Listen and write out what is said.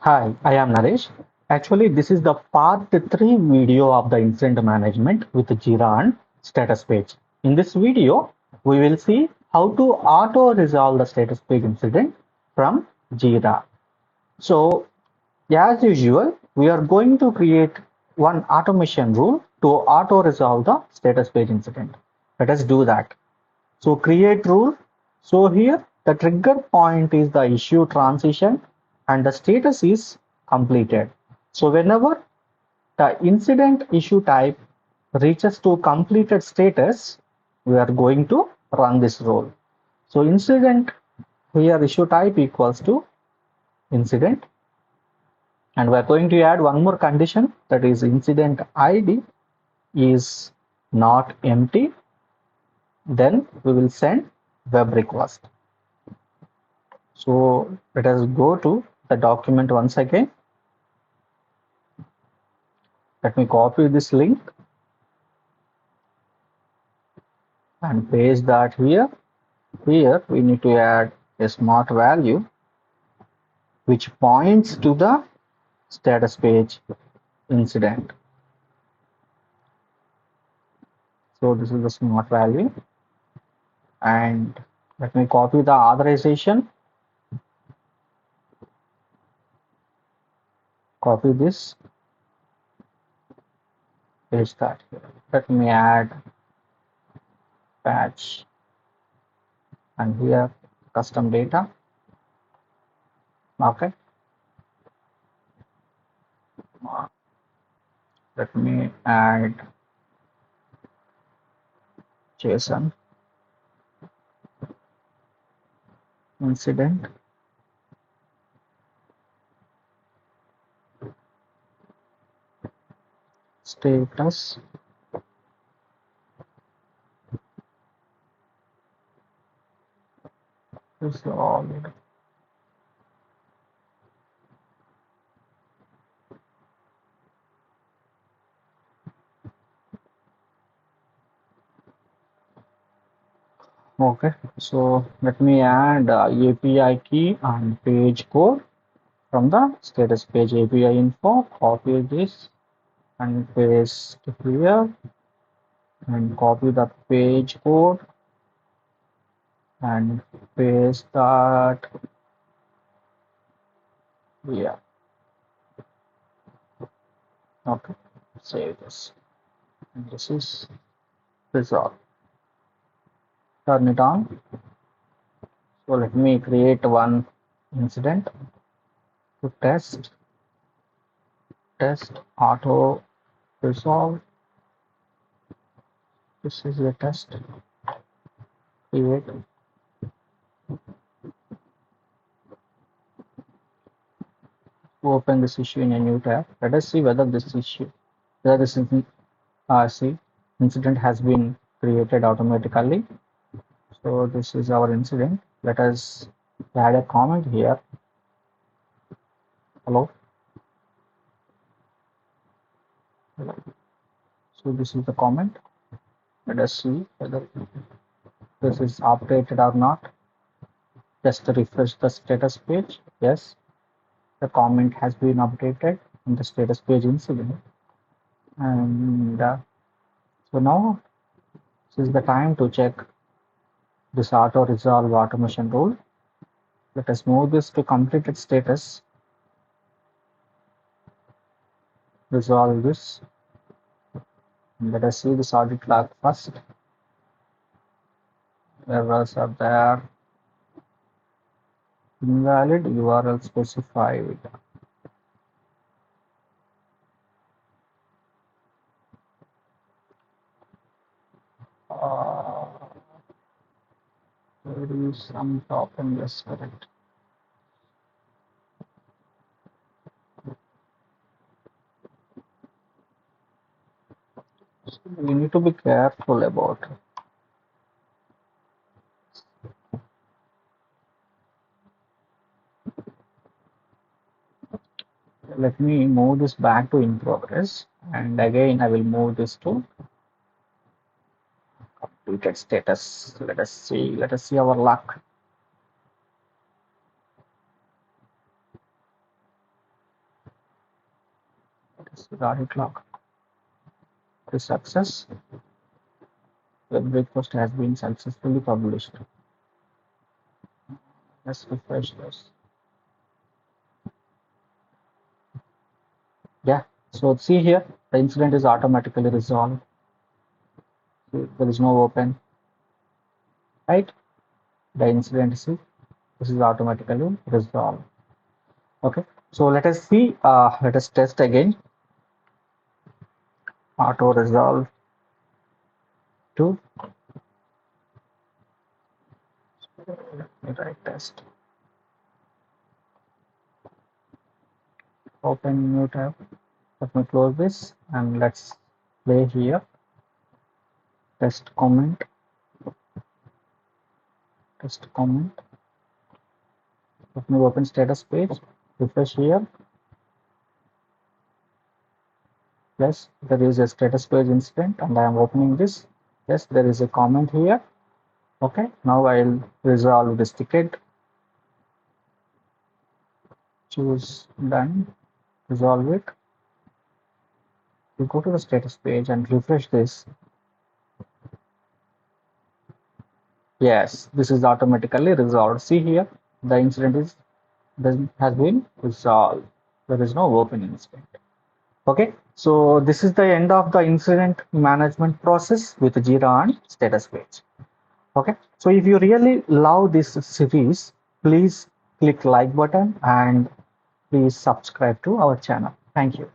Hi, I am Naresh. Actually, this is the part 3 video of the incident management with Jira and status page. In this video, we will see how to auto resolve the status page incident from Jira. So, as usual, we are going to create one automation rule to auto resolve the status page incident. Let us do that. So create rule. So here the trigger point is the issue transition and the status is completed. So whenever the incident issue type reaches to completed status, we are going to run this rule. So incident here issue type equals to incident, and we are going to add one more condition, that is incident ID is not empty. Then we will send web request. So let us go to the document once again. Let me copy this link and paste that here. Here we need to add a smart value which points to the status page incident. So this is the smart value, and let me copy the authorization. Copy this, paste that here. Let me add patch and here custom data. Okay. Let me add JSM incident status resolved. Okay, so let me add API key and page code from the status page API info. Copy this and paste here and copy the page code and paste that here. Okay, save this. And this is resolved. Turn it on. So let me create one incident to test auto resolve. This is the test. Create. Open this issue in a new tab. Let us see whether this incident has been created automatically. So this is our incident. Let us add a comment here. Hello. So this is the comment. Let us see whether this is updated or not. Just refresh the status page. Yes, the comment has been updated in the status page incident. And so now this is the time to check this auto resolve automation rule. Let us move this to completed status. Resolve this. And let us see this audit log first. Errors are there. Invalid URL specified. There is some problem. Yes, correct. So we need to be careful about it. Let me move this back to in progress, and again I will move this to completed status. Let us see our luck. audit log. The success. Web breakfast has been successfully published. Let's refresh this. Yeah, so see here, the incident is automatically resolved. There is no open, right? The incident, see, this is automatically resolved. Okay, so let us see, let us test again. Auto resolve to, let me write test. Open new tab. Let me close this and let's play here. Test comment. Test comment. Let me open status page. Refresh here. Yes, there is a status page incident and I am opening this. Yes, there is a comment here. Okay, now I'll resolve this ticket. Choose done. Resolve it. We go to the status page and refresh this. Yes, this is automatically resolved. See here, the incident has been resolved. There is no open incident. Okay, so this is the end of the incident management process with Jira and status page. Okay, so if you really love this series, please click like button and please subscribe to our channel. Thank you.